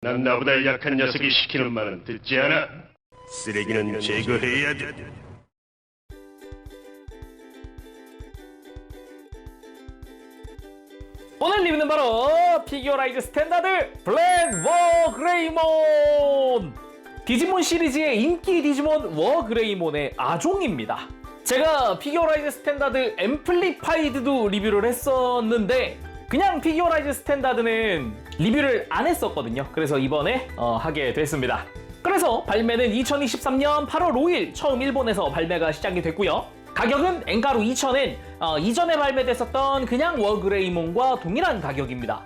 난 나보다 약한 녀석이 시키는 말은 듣지 않아. 쓰레기는 제거해야 돼. 오늘 리뷰는 바로 피규어라이즈 스탠다드 블랙 워그레이몬! 디지몬 시리즈의 인기 디지몬 워그레이몬의 아종입니다. 제가 피규어라이즈 스탠다드 앰플리파이드도 리뷰를 했었는데 그냥 피규어라이즈 스탠다드는 리뷰를 안 했었거든요. 그래서 이번에 하게 됐습니다. 그래서 발매는 2023년 8월 5일 처음 일본에서 발매가 시작이 됐고요. 가격은 엔가루 2,000엔, 이전에 발매됐었던 그냥 워그레이몬과 동일한 가격입니다.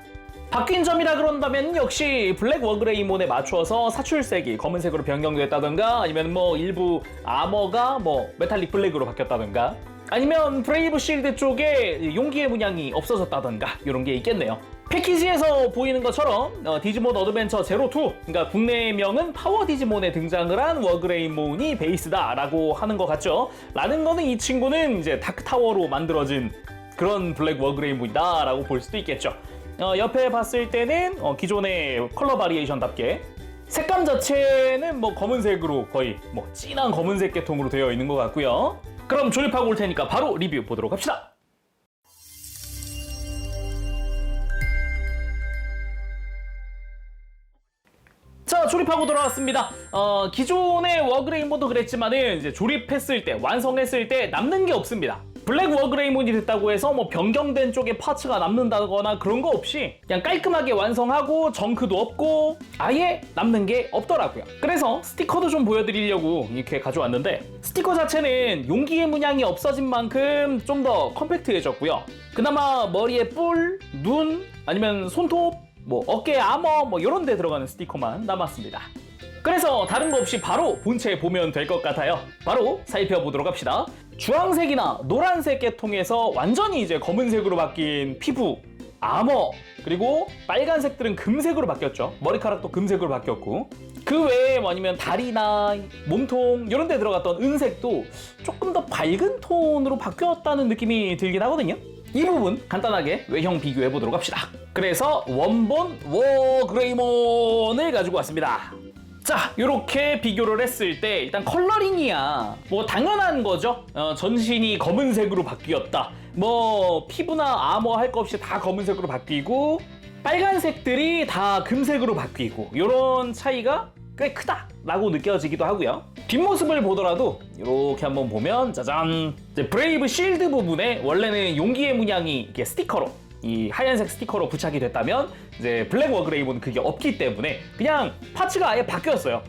바뀐 점이라 그런다면 역시 블랙 워그레이몬에 맞추어서 사출색이 검은색으로 변경됐다던가 아니면 뭐 일부 아머가 뭐 메탈릭 블랙으로 바뀌었다던가 아니면 브레이브 실드 쪽에 용기의 문양이 없어졌다던가 이런 게 있겠네요. 패키지에서 보이는 것처럼 디지몬 어드벤처 제로2, 그러니까 국내명은 파워 디지몬에 등장을 한 워그레이몬이 베이스다라고 하는 것 같죠. 라는 거는 이 친구는 이제 다크타워로 만들어진 그런 블랙 워그레이몬이다라고 볼 수도 있겠죠. 옆에 봤을 때는 기존의 컬러 바리에이션답게 색감 자체는 뭐 검은색으로 거의 뭐 진한 검은색 계통으로 되어 있는 것 같고요. 그럼 조립하고 올 테니까 바로 리뷰 보도록 합시다. 자, 조립하고 돌아왔습니다. 기존의 워그레이몬도 그랬지만은 이제 조립했을 때, 완성했을 때 남는 게 없습니다. 블랙 워그레이몬이 됐다고 해서 뭐 변경된 쪽에 파츠가 남는다거나 그런 거 없이 그냥 깔끔하게 완성하고 정크도 없고 아예 남는 게 없더라고요. 그래서 스티커도 좀 보여드리려고 이렇게 가져왔는데 스티커 자체는 용기의 문양이 없어진 만큼 좀 더 컴팩트해졌고요. 그나마 머리에 뿔, 눈, 아니면 손톱, 뭐 어깨 아머 뭐 이런 데 들어가는 스티커만 남았습니다. 그래서 다른 거 없이 바로 본체 보면 될 것 같아요. 바로 살펴보도록 합시다. 주황색이나 노란색 계통에서 완전히 이제 검은색으로 바뀐 피부, 아머, 그리고 빨간색들은 금색으로 바뀌었죠. 머리카락도 금색으로 바뀌었고 그 외에 뭐 아니면 다리나 몸통 이런 데 들어갔던 은색도 조금 더 밝은 톤으로 바뀌었다는 느낌이 들긴 하거든요. 이 부분 간단하게 외형 비교해 보도록 합시다. 그래서 원본 워그레이몬을 가지고 왔습니다. 자, 이렇게 비교를 했을 때 일단 컬러링이야 뭐 당연한 거죠. 전신이 검은색으로 바뀌었다. 뭐 피부나 아머 할 거 없이 다 검은색으로 바뀌고 빨간색들이 다 금색으로 바뀌고 이런 차이가 꽤 크다라고 느껴지기도 하고요. 뒷모습을 보더라도 이렇게 한번 보면 짜잔, 이제 브레이브 실드 부분에 원래는 용기의 문양이 이렇게 스티커로 이 하얀색 스티커로 부착이 됐다면 이제 블랙 워그레이몬은 그게 없기 때문에 그냥 파츠가 아예 바뀌었어요.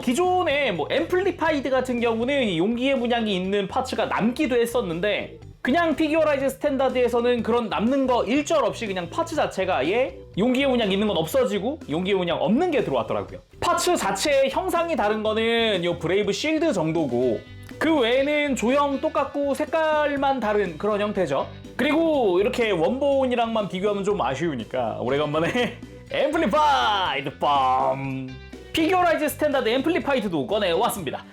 기존에 뭐 앰플리파이드 같은 경우는 이 용기의 문양이 있는 파츠가 남기도 했었는데 그냥 피규어라이즈 스탠다드에서는 그런 남는 거 일절 없이 그냥 파츠 자체가 아예 용기의 문양 있는 건 없어지고 용기의 문양 없는 게 들어왔더라고요. 파츠 자체의 형상이 다른 거는 요 브레이브 실드 정도고 그 외에는 조형 똑같고 색깔만 다른 그런 형태죠. 그리고 이렇게 원본이랑만 비교하면 좀 아쉬우니까 오래간만에 앰플리파이드 빰! 피규어라이즈 스탠다드 앰플리파이드도 꺼내왔습니다.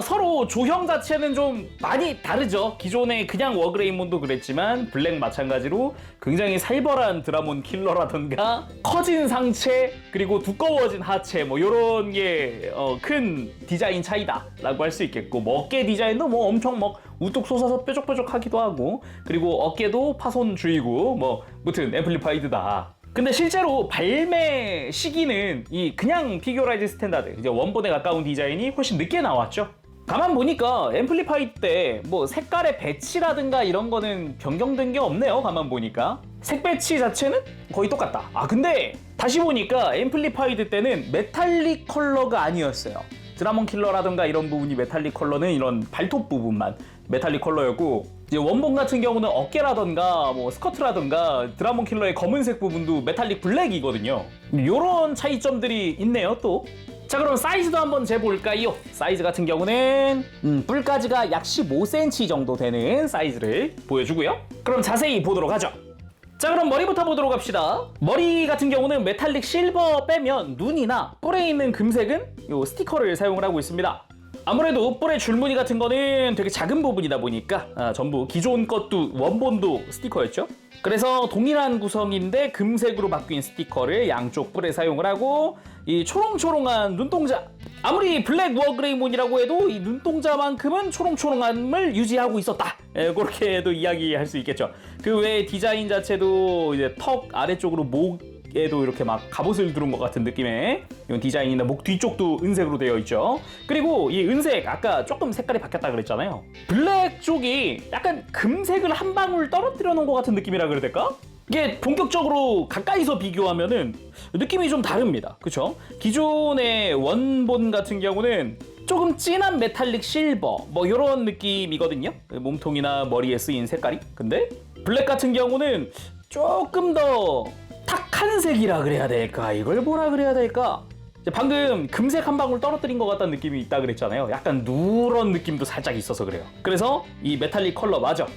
서로 조형 자체는 좀 많이 다르죠. 기존의 그냥 워그레이몬도 그랬지만 블랙 마찬가지로 굉장히 살벌한 드라몬 킬러라던가 커진 상체 그리고 두꺼워진 하체 뭐 이런 게 큰 디자인 차이다 라고 할 수 있겠고 뭐 어깨 디자인도 뭐 엄청 막 우뚝 솟아서 뾰족뾰족하기도 하고 그리고 어깨도 파손주의고 뭐 무튼 앰플리파이드다. 근데 실제로 발매 시기는 이 그냥 피규어라이즈 스탠다드 이제 원본에 가까운 디자인이 훨씬 늦게 나왔죠. 가만 보니까 앰플리파이드 때 뭐 색깔의 배치라든가 이런 거는 변경된 게 없네요. 가만 보니까 색 배치 자체는 거의 똑같다. 근데 다시 보니까 앰플리파이드 때는 메탈릭 컬러가 아니었어요. 드라몬 킬러라든가 이런 부분이 메탈릭 컬러는 이런 발톱 부분만 메탈릭 컬러였고 이제 원본 같은 경우는 어깨라던가 뭐 스커트라던가 드라몬 킬러의 검은색 부분도 메탈릭 블랙이거든요. 요런 차이점들이 있네요 또. 자, 그럼 사이즈도 한번 재볼까요? 사이즈 같은 경우는 뿔까지가 약 15cm 정도 되는 사이즈를 보여주고요. 그럼 자세히 보도록 하죠. 자, 그럼 머리부터 보도록 합시다. 머리 같은 경우는 메탈릭 실버 빼면 눈이나 뿔에 있는 금색은 요 스티커를 사용을 하고 있습니다. 아무래도 뿔의 줄무늬 같은 거는 되게 작은 부분이다 보니까 전부 기존 것도 원본도 스티커였죠. 그래서 동일한 구성인데 금색으로 바뀐 스티커를 양쪽 뿔에 사용을 하고 이 초롱초롱한 눈동자, 아무리 블랙 워그레이몬이라고 해도 이 눈동자만큼은 초롱초롱함을 유지하고 있었다. 그렇게도 이야기할 수 있겠죠. 그 외에 디자인 자체도 이제 턱 아래쪽으로 목에도 이렇게 막 갑옷을 두른 것 같은 느낌의 이런 디자인이나 목 뒤쪽도 은색으로 되어 있죠. 그리고 이 은색 아까 조금 색깔이 바뀌었다 그랬잖아요. 블랙 쪽이 약간 금색을 한 방울 떨어뜨려 놓은 것 같은 느낌이라 그래야 될까? 이게 본격적으로 가까이서 비교하면은 느낌이 좀 다릅니다. 그쵸? 기존의 원본 같은 경우는 조금 진한 메탈릭 실버 뭐 이런 느낌이거든요. 몸통이나 머리에 쓰인 색깔이. 근데 블랙 같은 경우는 조금 더 탁한 색이라 그래야 될까? 이걸 뭐라 그래야 될까? 방금 금색 한 방울 떨어뜨린 것 같다는 느낌이 있다 그랬잖아요. 약간 누런 느낌도 살짝 있어서 그래요. 그래서 이 메탈릭 컬러마저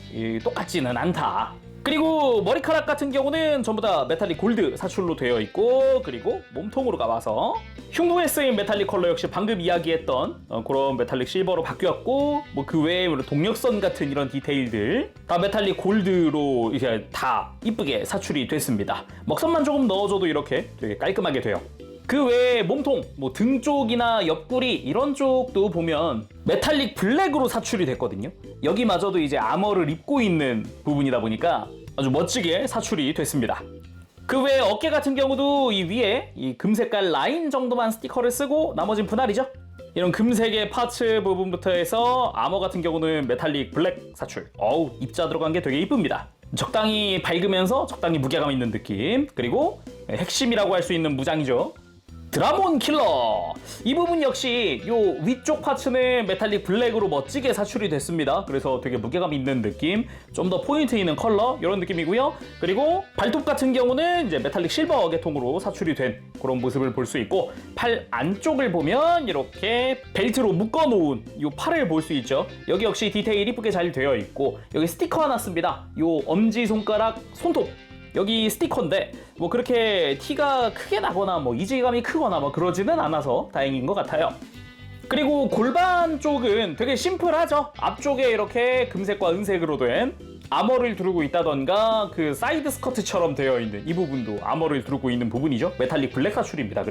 똑같지는 않다. 그리고 머리카락 같은 경우는 전부 다 메탈릭 골드 사출로 되어 있고, 그리고 몸통으로 가봐서 흉부에 쓰인 메탈릭 컬러 역시 방금 이야기했던 그런 메탈릭 실버로 바뀌었고, 뭐 그 외에 동력선 같은 이런 디테일들 다 메탈릭 골드로 이렇게 다 이쁘게 사출이 됐습니다. 먹선만 조금 넣어줘도 이렇게 되게 깔끔하게 돼요. 그 외에 몸통, 뭐 등 쪽이나 옆구리 이런 쪽도 보면 메탈릭 블랙으로 사출이 됐거든요. 여기마저도 이제 아머를 입고 있는 부분이다 보니까 아주 멋지게 사출이 됐습니다. 그 외에 어깨 같은 경우도 이 위에 이 금색깔 라인 정도만 스티커를 쓰고 나머진 분할이죠. 이런 금색의 파츠 부분부터 해서 아머 같은 경우는 메탈릭 블랙 사출. 어우, 입자 들어간 게 되게 이쁩니다. 적당히 밝으면서 적당히 무게감 있는 느낌. 그리고 핵심이라고 할 수 있는 무장이죠. 드라몬 킬러! 이 부분 역시 요 위쪽 파츠는 메탈릭 블랙으로 멋지게 사출이 됐습니다. 그래서 되게 무게감 있는 느낌, 좀 더 포인트 있는 컬러 이런 느낌이고요. 그리고 발톱 같은 경우는 이제 메탈릭 실버 계통으로 사출이 된 그런 모습을 볼 수 있고, 팔 안쪽을 보면 이렇게 벨트로 묶어놓은 이 팔을 볼 수 있죠. 여기 역시 디테일 이쁘게 잘 되어 있고, 여기 스티커 하나 씁니다. 요 엄지손가락 손톱 여기 스티커인데 뭐 그렇게 티가 크게 나거나 뭐 이질감이 크거나 뭐 그러지는 않아서 다행인 것 같아요. 그리고 골반 쪽은 되게 심플하죠. 앞쪽에 이렇게 금색과 은색으로 된 아머를 두르고 있다던가 그 사이드 스커트처럼 되어 있는 이 부분도 아머를 두르고 있는 부분이죠. 메탈릭 블랙 사출입니다.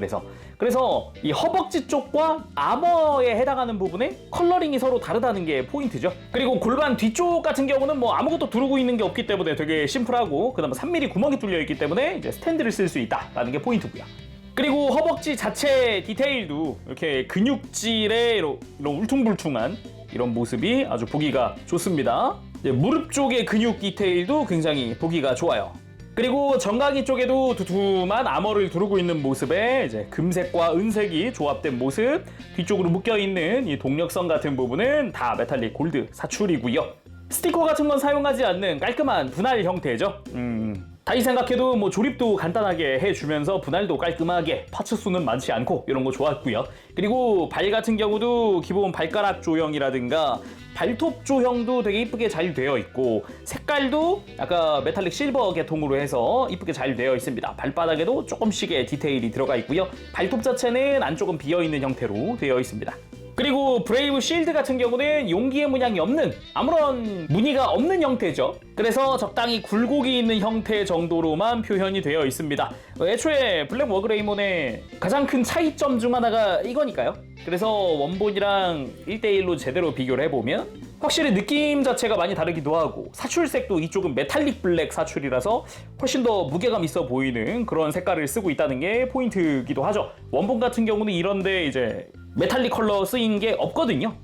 그래서 이 허벅지 쪽과 아머에 해당하는 부분에 컬러링이 서로 다르다는 게 포인트죠. 그리고 골반 뒤쪽 같은 경우는 뭐 아무것도 두르고 있는 게 없기 때문에 되게 심플하고, 그다음에 3mm 구멍이 뚫려 있기 때문에 이제 스탠드를 쓸 수 있다라는 게 포인트고요. 그리고 허벅지 자체 디테일도 이렇게 근육질의 이런 울퉁불퉁한 이런 모습이 아주 보기가 좋습니다. 무릎 쪽의 근육 디테일도 굉장히 보기가 좋아요. 그리고 정강이 쪽에도 두툼한 아머를 두르고 있는 모습에 이제 금색과 은색이 조합된 모습, 뒤쪽으로 묶여있는 이 동력선 같은 부분은 다 메탈릭 골드 사출이고요. 스티커 같은 건 사용하지 않는 깔끔한 분할 형태죠. 다시 생각해도 뭐 조립도 간단하게 해주면서 분할도 깔끔하게, 파츠 수는 많지 않고 이런 거 좋았고요. 그리고 발 같은 경우도 기본 발가락 조형이라든가 발톱 조형도 되게 이쁘게 잘 되어 있고, 색깔도 아까 메탈릭 실버 계통으로 해서 이쁘게 잘 되어 있습니다. 발바닥에도 조금씩의 디테일이 들어가 있고요. 발톱 자체는 안쪽은 비어있는 형태로 되어 있습니다. 그리고 브레이브 실드 같은 경우는 용기의 문양이 없는, 아무런 무늬가 없는 형태죠. 그래서 적당히 굴곡이 있는 형태 정도로만 표현이 되어 있습니다. 애초에 블랙 워그레이몬의 가장 큰 차이점 중 하나가 이거니까요. 그래서 원본이랑 1대1로 제대로 비교를 해보면 확실히 느낌 자체가 많이 다르기도 하고, 사출색도 이쪽은 메탈릭 블랙 사출이라서 훨씬 더 무게감 있어 보이는 그런 색깔을 쓰고 있다는 게 포인트이기도 하죠. 원본 같은 경우는 이런데 이제 메탈릭 컬러 쓰인 게 없거든요.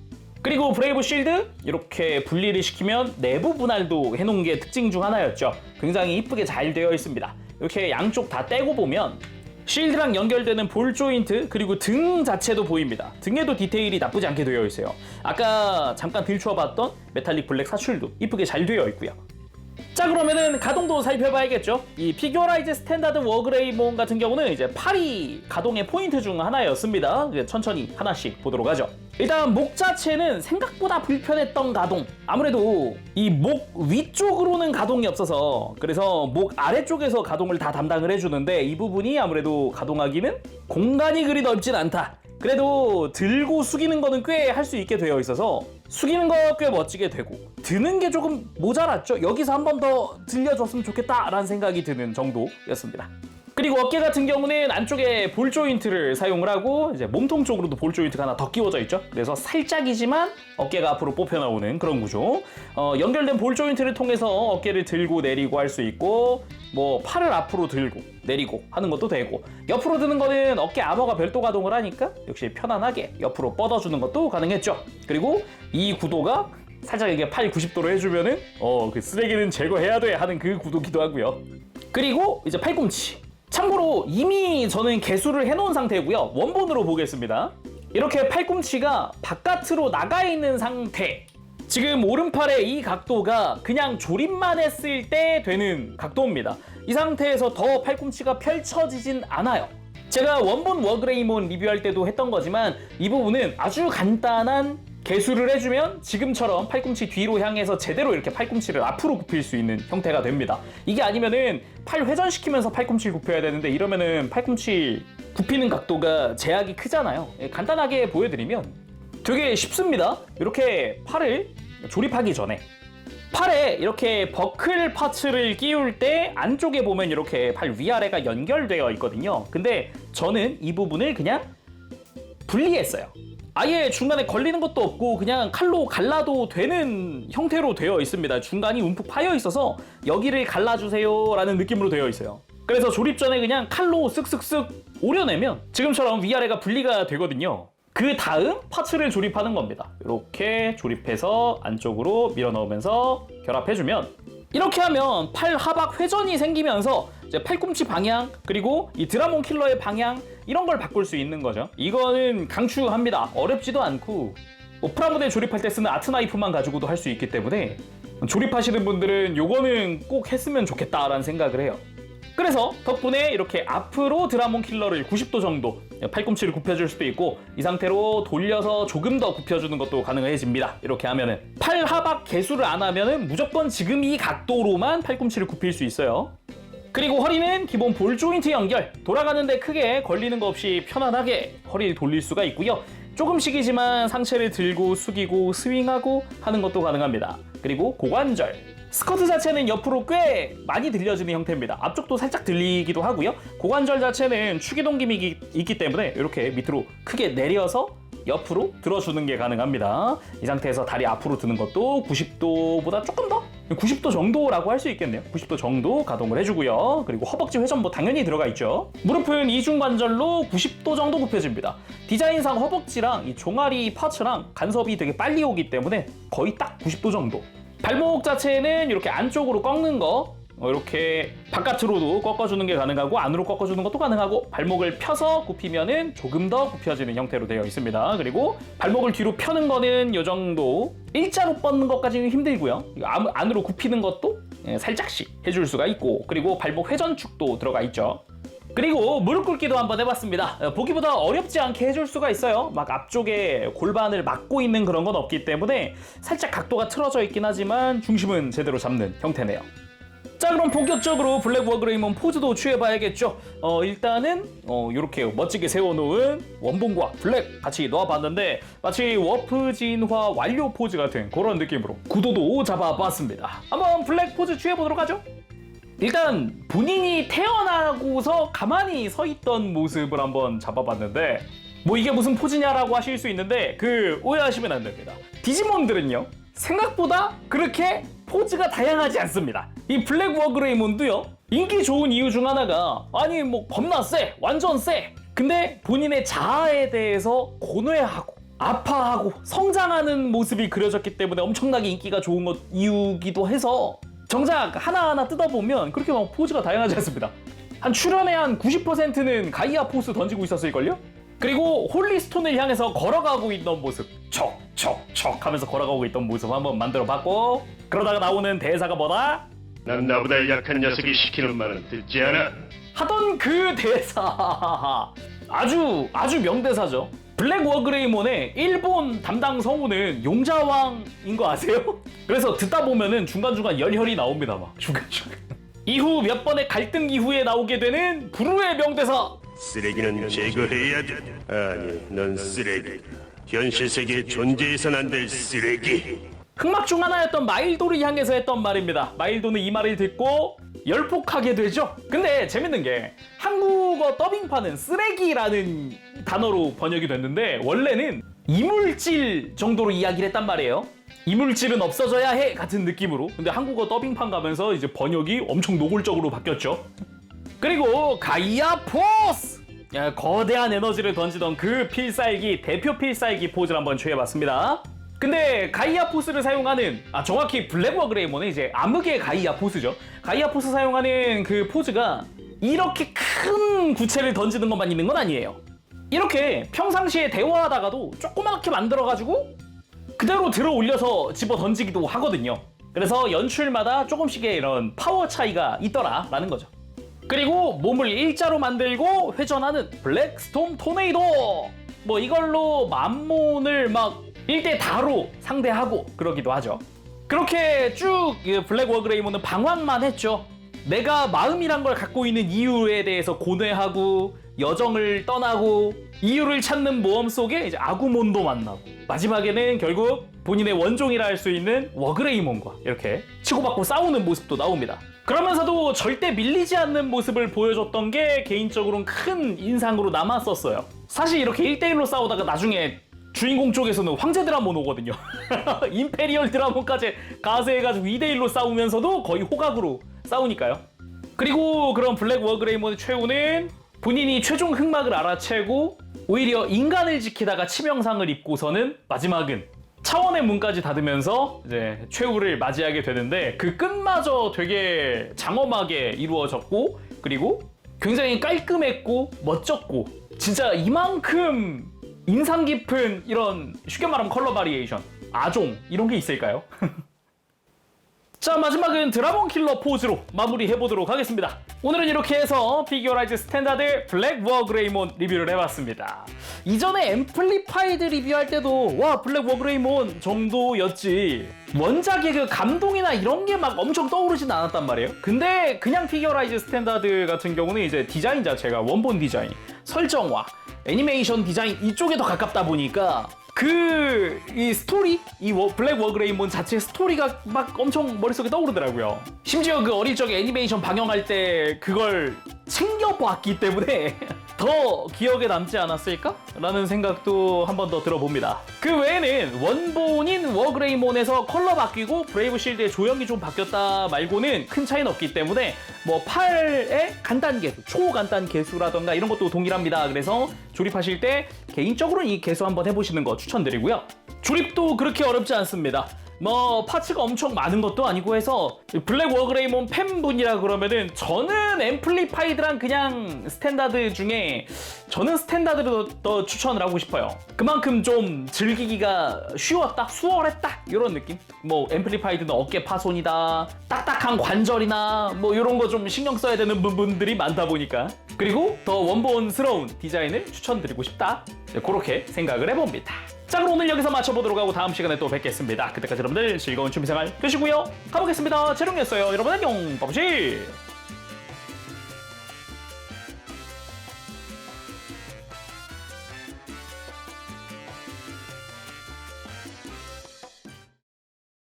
그리고 브레이브 실드 이렇게 분리를 시키면 내부 분할도 해놓은 게 특징 중 하나였죠. 굉장히 이쁘게 잘 되어 있습니다. 이렇게 양쪽 다 떼고 보면 실드랑 연결되는 볼 조인트, 그리고 등 자체도 보입니다. 등에도 디테일이 나쁘지 않게 되어 있어요. 아까 잠깐 들춰봤던 메탈릭 블랙 사출도 이쁘게 잘 되어 있고요. 자, 그러면은 가동도 살펴봐야겠죠. 이 피규어라이즈 스탠다드 워그레이몬 같은 경우는 이제 팔이 가동의 포인트 중 하나였습니다. 이제 천천히 하나씩 보도록 하죠. 일단 목 자체는 생각보다 불편했던 가동. 아무래도 이 목 위쪽으로는 가동이 없어서, 그래서 목 아래쪽에서 가동을 다 담당을 해주는데 이 부분이 아무래도 가동하기는 공간이 그리 넓진 않다. 그래도 들고 숙이는 거는 꽤 할 수 있게 되어 있어서 숙이는 거 꽤 멋지게 되고 드는 게 조금 모자랐죠. 여기서 한 번 더 들려줬으면 좋겠다라는 생각이 드는 정도였습니다. 그리고 어깨 같은 경우는 안쪽에 볼 조인트를 사용을 하고 이제 몸통 쪽으로도 볼 조인트가 하나 더 끼워져 있죠. 그래서 살짝이지만 어깨가 앞으로 뽑혀 나오는 그런 구조. 연결된 볼 조인트를 통해서 어깨를 들고 내리고 할 수 있고 뭐 팔을 앞으로 들고 내리고 하는 것도 되고 옆으로 드는 거는 어깨 아머가 별도 가동을 하니까 역시 편안하게 옆으로 뻗어주는 것도 가능했죠. 그리고 이 구도가 살짝 이게 팔 90도로 해주면은 그 쓰레기는 제거해야 돼 하는 그 구도기도 하고요. 그리고 이제 팔꿈치. 참고로 이미 저는 개수를 해놓은 상태고요. 원본으로 보겠습니다. 이렇게 팔꿈치가 바깥으로 나가 있는 상태. 지금 오른팔의 이 각도가 그냥 조립만 했을 때 되는 각도입니다. 이 상태에서 더 팔꿈치가 펼쳐지진 않아요. 제가 원본 워그레이몬 리뷰할 때도 했던 거지만 이 부분은 아주 간단한 개수를 해주면 지금처럼 팔꿈치 뒤로 향해서 제대로 이렇게 팔꿈치를 앞으로 굽힐 수 있는 형태가 됩니다. 이게 아니면은 팔 회전시키면서 팔꿈치를 굽혀야 되는데 이러면은 팔꿈치 굽히는 각도가 제약이 크잖아요. 간단하게 보여드리면 되게 쉽습니다. 이렇게 팔을 조립하기 전에 팔에 이렇게 버클 파츠를 끼울 때 안쪽에 보면 이렇게 팔 위아래가 연결되어 있거든요. 근데 저는 이 부분을 그냥 분리했어요. 아예 중간에 걸리는 것도 없고 그냥 칼로 갈라도 되는 형태로 되어 있습니다. 중간이 움푹 파여 있어서 여기를 갈라주세요 라는 느낌으로 되어 있어요. 그래서 조립 전에 그냥 칼로 쓱쓱쓱 오려내면 지금처럼 위아래가 분리가 되거든요. 그 다음 파츠를 조립하는 겁니다. 이렇게 조립해서 안쪽으로 밀어 넣으면서 결합해주면 이렇게 하면 팔 하박 회전이 생기면서 이제 팔꿈치 방향 그리고 이 드라몬 킬러의 방향 이런 걸 바꿀 수 있는 거죠. 이거는 강추합니다. 어렵지도 않고 프라모델 조립할 때 쓰는 아트 나이프만 가지고도 할 수 있기 때문에 조립하시는 분들은 요거는 꼭 했으면 좋겠다라는 생각을 해요. 그래서 덕분에 이렇게 앞으로 드라몬 킬러를 90도 정도 팔꿈치를 굽혀줄 수도 있고 이 상태로 돌려서 조금 더 굽혀주는 것도 가능해집니다. 이렇게 하면은 팔 하박 개수를 안 하면은 무조건 지금 이 각도로만 팔꿈치를 굽힐 수 있어요. 그리고 허리는 기본 볼 조인트 연결, 돌아가는데 크게 걸리는 거 없이 편안하게 허리를 돌릴 수가 있고요. 조금씩이지만 상체를 들고 숙이고 스윙하고 하는 것도 가능합니다. 그리고 고관절. 스커트 자체는 옆으로 꽤 많이 들려지는 형태입니다. 앞쪽도 살짝 들리기도 하고요. 고관절 자체는 축이동김이 있기 때문에 이렇게 밑으로 크게 내려서 옆으로 들어주는 게 가능합니다. 이 상태에서 다리 앞으로 드는 것도 90도보다 조금 더 90도 정도라고 할 수 있겠네요. 90도 정도 가동을 해주고요. 그리고 허벅지 회전도 당연히 들어가 있죠. 무릎은 이중관절로 90도 정도 굽혀집니다. 디자인상 허벅지랑 이 종아리 파츠랑 간섭이 되게 빨리 오기 때문에 거의 딱 90도 정도. 발목 자체는 이렇게 안쪽으로 꺾는 거 이렇게 바깥으로도 꺾어주는 게 가능하고 안으로 꺾어주는 것도 가능하고 발목을 펴서 굽히면은 조금 더 굽혀지는 형태로 되어 있습니다. 그리고 발목을 뒤로 펴는 거는 이 정도 일자로 뻗는 것까지는 힘들고요. 안으로 굽히는 것도 살짝씩 해줄 수가 있고 그리고 발목 회전축도 들어가 있죠. 그리고 무릎 꿇기도 한번 해봤습니다. 보기보다 어렵지 않게 해줄 수가 있어요. 막 앞쪽에 골반을 막고 있는 그런 건 없기 때문에 살짝 각도가 틀어져 있긴 하지만 중심은 제대로 잡는 형태네요. 자, 그럼 본격적으로 블랙 워그레이몬 포즈도 취해봐야겠죠. 일단은 이렇게 멋지게 세워놓은 원본과 블랙 같이 넣어봤는데 마치 워프 진화 완료 포즈 같은 그런 느낌으로 구도도 잡아봤습니다. 한번 블랙 포즈 취해보도록 하죠. 일단 본인이 태어나고서 가만히 서 있던 모습을 한번 잡아봤는데 뭐 이게 무슨 포즈냐라고 하실 수 있는데 오해하시면 안 됩니다. 디지몬들은요 생각보다 그렇게 포즈가 다양하지 않습니다. 이 블랙 워그레이몬도요 인기 좋은 이유 중 하나가 아니 뭐 겁나 세 완전 세 근데 본인의 자아에 대해서 고뇌하고 아파하고 성장하는 모습이 그려졌기 때문에 엄청나게 인기가 좋은 것 이유기도 해서 정작 하나하나 뜯어보면 그렇게 막 포즈가 다양하지 않습니다. 한 출연의 한 90%는 가이아 포스 던지고 있었을걸요? 그리고 홀리스톤을 향해서 걸어가고 있던 모습 척척척 하면서 걸어가고 있던 모습 한번 만들어봤고 그러다가 나오는 대사가 뭐다? 난 나보다 약한 녀석이 시키는 말은 듣지 않아. 하던 그 대사 아주 명대사죠. 블랙 워그레이몬의 일본 담당 성우는 용자왕인 거 아세요? 그래서 듣다 보면은 중간중간 열혈이 나옵니다. 막 중간중간. 이후 몇 번의 갈등 이후에 나오게 되는 불후의 명대사 쓰레기는 제거해야 돼. 아니, 넌 쓰레기. 현실 세계에 존재해선 안 될 쓰레기. 흑막 중 하나였던 마일도를 향해서 했던 말입니다. 마일도는 이 말을 듣고 열폭하게 되죠. 근데 재밌는 게 한국어 더빙판은 쓰레기라는 단어로 번역이 됐는데 원래는 이물질 정도로 이야기를 했단 말이에요. 이물질은 없어져야 해 같은 느낌으로. 근데 한국어 더빙판 가면서 이제 번역이 엄청 노골적으로 바뀌었죠. 그리고 가이아 포스! 거대한 에너지를 던지던 그 필살기, 대표 필살기 포즈를 한번 취해봤습니다. 근데 가이아 포스를 사용하는, 정확히 블랙 워그레이몬은 이제 암흑의 가이아 포스죠. 가이아 포스 사용하는 그 포즈가 이렇게 큰 구체를 던지는 것만 있는 건 아니에요. 이렇게 평상시에 대화하다가도 조그맣게 만들어가지고 그대로 들어 올려서 집어 던지기도 하거든요. 그래서 연출마다 조금씩의 이런 파워 차이가 있더라라는 거죠. 그리고 몸을 일자로 만들고 회전하는 블랙 스톰 토네이도! 뭐 이걸로 만몬을 막 1대 다로 상대하고 그러기도 하죠. 그렇게 쭉 블랙 워그레이몬은 방황만 했죠. 내가 마음이란 걸 갖고 있는 이유에 대해서 고뇌하고 여정을 떠나고 이유를 찾는 모험 속에 이제 아구몬도 만나고 마지막에는 결국 본인의 원종이라 할 수 있는 워그레이몬과 이렇게 치고받고 싸우는 모습도 나옵니다. 그러면서도 절대 밀리지 않는 모습을 보여줬던 게 개인적으로는 큰 인상으로 남았었어요. 사실 이렇게 1대1로 싸우다가 나중에 주인공 쪽에서는 황제 드라몬 오거든요. 임페리얼 드라몬까지 가세해가지고 2대1로 싸우면서도 거의 호각으로 싸우니까요. 그리고 그런 블랙 워그레이몬의 최후는 본인이 최종 흑막을 알아채고 오히려 인간을 지키다가 치명상을 입고서는 마지막은 차원의 문까지 닫으면서 이제 최후를 맞이하게 되는데 그 끝마저 되게 장엄하게 이루어졌고 그리고 굉장히 깔끔했고 멋졌고 진짜 이만큼 인상 깊은 이런 쉽게 말하면 컬러 바리에이션, 아종 이런 게 있을까요? 자, 마지막은 드라곤 킬러 포즈로 마무리해보도록 하겠습니다. 오늘은 이렇게 해서 피규어라이즈 스탠다드 블랙 워그레이몬 리뷰를 해봤습니다. 이전에 앰플리파이드 리뷰할 때도 와 블랙 워그레이몬 정도였지 원작의 그 감동이나 이런 게 막 엄청 떠오르진 않았단 말이에요. 근데 그냥 피규어라이즈 스탠다드 같은 경우는 이제 디자인 자체가 원본 디자인, 설정화, 애니메이션 디자인 이쪽에 더 가깝다 보니까 이 스토리? 블랙 워그레이몬 자체 스토리가 막 엄청 머릿속에 떠오르더라고요. 심지어 그 어릴 적에 애니메이션 방영할 때 그걸 챙겨봤기 때문에 더 기억에 남지 않았을까? 라는 생각도 한 번 더 들어봅니다. 그 외에는 원본인 워그레이몬에서 컬러 바뀌고 브레이브 실드의 조형이 좀 바뀌었다 말고는 큰 차이는 없기 때문에 뭐 팔의 간단 개수, 초간단 개수라던가 이런 것도 동일합니다. 그래서 조립하실 때 개인적으로는 이 개수 한번 해보시는 거 추천드리고요. 조립도 그렇게 어렵지 않습니다. 뭐 파츠가 엄청 많은 것도 아니고 해서 블랙 워그레이몬 팬분이라 그러면은 저는 앰플리파이드랑 그냥 스탠다드 중에 저는 스탠다드를 더 추천을 하고 싶어요. 그만큼 좀 즐기기가 쉬웠다, 수월했다 이런 느낌. 뭐 앰플리파이드는 어깨 파손이다, 딱딱한 관절이나 뭐 이런 거 좀 신경 써야 되는 부분들이 많다 보니까 그리고 더 원본스러운 디자인을 추천드리고 싶다. 그렇게 생각을 해봅니다. 자, 그럼 오늘 여기서 마쳐보도록 하고 다음 시간에 또 뵙겠습니다. 그때까지 여러분들 즐거운 취미생활 되시고요. 가보겠습니다. 재롱이었어요. 여러분 안녕. 빠부시.